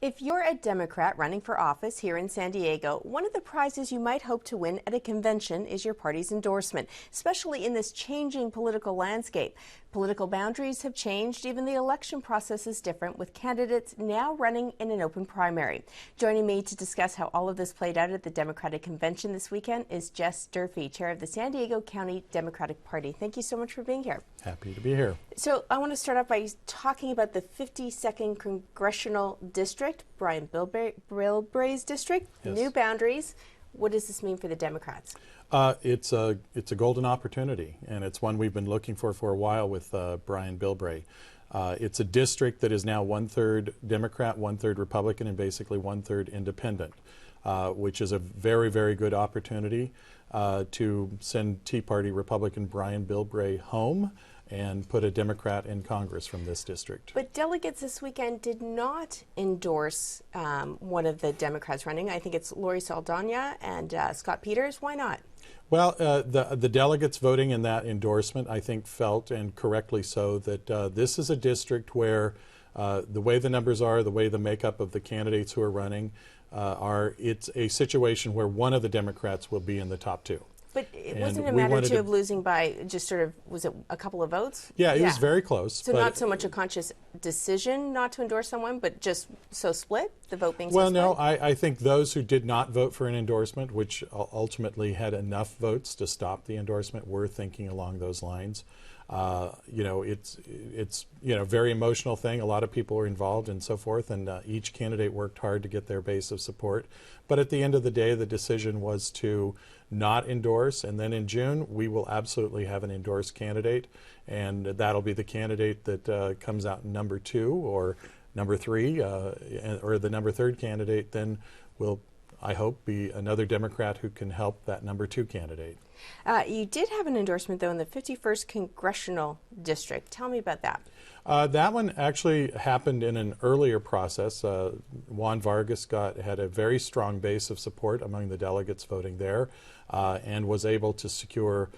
If you're a Democrat running for office here in San Diego, one of the prizes you might hope to win at a convention is your party's endorsement, especially in this changing political landscape. Political boundaries have changed. Even the election process is different, with candidates now running in an open primary. Joining me to discuss how all of this played out at the Democratic Convention this weekend is Jess Durfee, chair of the San Diego County Democratic Party. Thank you so much for being here. Happy to be here. So I want to start off by talking about the 52nd Congressional District, Brian Bilbray's district. Yes. New boundaries. What does this mean for the Democrats? It's a golden opportunity, and it's one we've been looking for a while with Brian Bilbray. It's a district that is now 1/3 Democrat, 1/3 Republican, and basically 1/3 independent, which is a very, very good opportunity to send Tea Party Republican Brian Bilbray home and put a Democrat in Congress from this district. But delegates this weekend did not endorse one of the Democrats running. I think it's Lori Saldana and Scott Peters. Why not? Well, the delegates voting in that endorsement, I think, felt, and correctly so, that this is a district where the way the numbers are, the way the makeup of the candidates who are running it's a situation where one of the Democrats will be in the top two. But it wasn't a matter of losing by just sort of, was it a couple of votes? Yeah, it was very close. So not so much a conscious decision not to endorse someone, but just so split, the vote being so split? Well, no, I think those who did not vote for an endorsement, which ultimately had enough votes to stop the endorsement, were thinking along those lines. It's very emotional thing. A lot of people are involved and so forth, and each candidate worked hard to get their base of support. But at the end of the day, the decision was to not endorse, and then in June we will absolutely have an endorsed candidate, and that'll be the candidate that comes out number 2 or number 3, or the number 3rd candidate then will, I hope, be another Democrat who can help that number 2 candidate. You did have an endorsement, though, in the 51st Congressional District. Tell me about that. That one actually happened in an earlier process. Juan Vargas had a very strong base of support among the delegates voting there, and was able to secure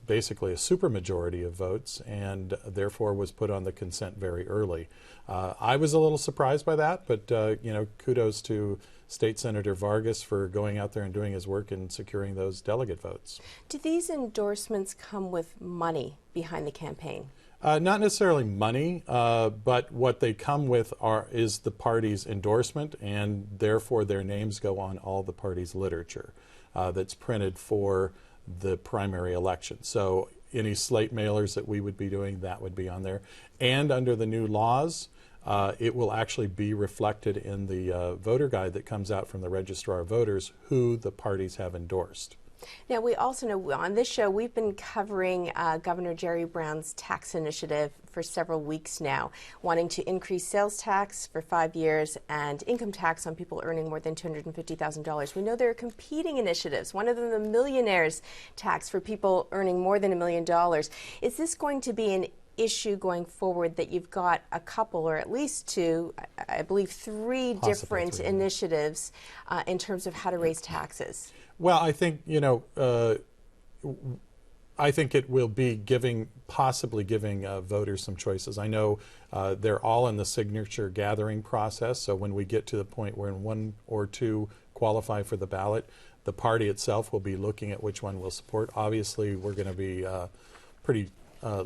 basically a supermajority of votes, and therefore was put on the consent very early. I was a little surprised by that, but kudos to State Senator Vargas for going out there and doing his work and securing those delegate votes. Do these endorsements come with money behind the campaign? Not necessarily money, but what they come with is the party's endorsement, and therefore their names go on all the party's literature that's printed for the primary election. So any slate mailers that we would be doing, that would be on there. And under the new laws, it will actually be reflected in the voter guide that comes out from the Registrar of Voters who the parties have endorsed. Now, we also know on this show we've been covering Governor Jerry Brown's tax initiative for several weeks now, wanting to increase sales tax for 5 years and income tax on people earning more than $250,000. We know there are competing initiatives, one of them the millionaire's tax for people earning more than $1 million. Is this going to be an issue going forward that you've got a couple, or at least 2, I believe 3 different initiatives in terms of how to raise taxes? Well, I think, I think it will be possibly giving voters some choices. I know they're all in the signature gathering process, so when we get to the point where 1 or 2 qualify for the ballot, the party itself will be looking at which one we'll support. Obviously, we're going to be pretty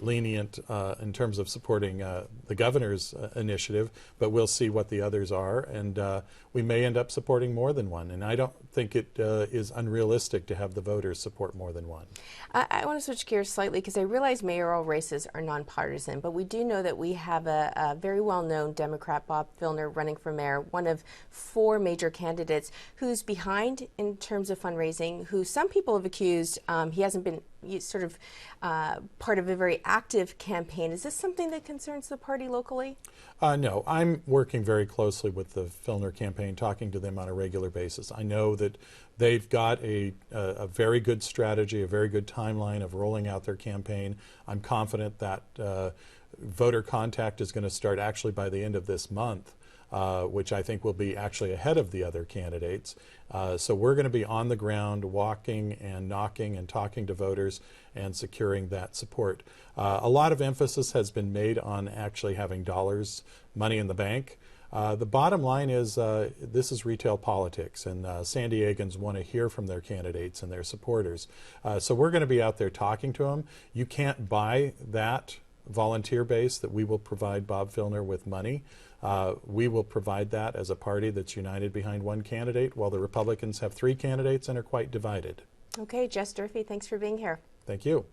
lenient in terms of supporting the governor's initiative, but we'll see what the others are, and we may end up supporting more than one, and I don't think it is unrealistic to have the voters support more than one. I want to switch gears slightly because I realize mayoral races are nonpartisan, but we do know that we have a very well-known Democrat, Bob Filner, running for mayor, one of 4 major candidates who's behind in terms of fundraising, who some people have accused he hasn't been sort of part of a very active campaign. Is this something that concerns the party locally? No, I'm working very closely with the Filner campaign, talking to them on a regular basis. I know that they've got a very good strategy, a very good timeline of rolling out their campaign. I'm confident that voter contact is going to start actually by the end of this month. Which I think will be actually ahead of the other candidates. So we're going to be on the ground walking and knocking and talking to voters and securing that support. A lot of emphasis has been made on actually having money in the bank. The bottom line is this is retail politics, and San Diegans want to hear from their candidates and their supporters. So we're going to be out there talking to them. You can't buy that volunteer base that we will provide Bob Filner with money. We will provide that as a party that's united behind one candidate, while the Republicans have 3 candidates and are quite divided. Okay, Jess Durfee, thanks for being here. Thank you.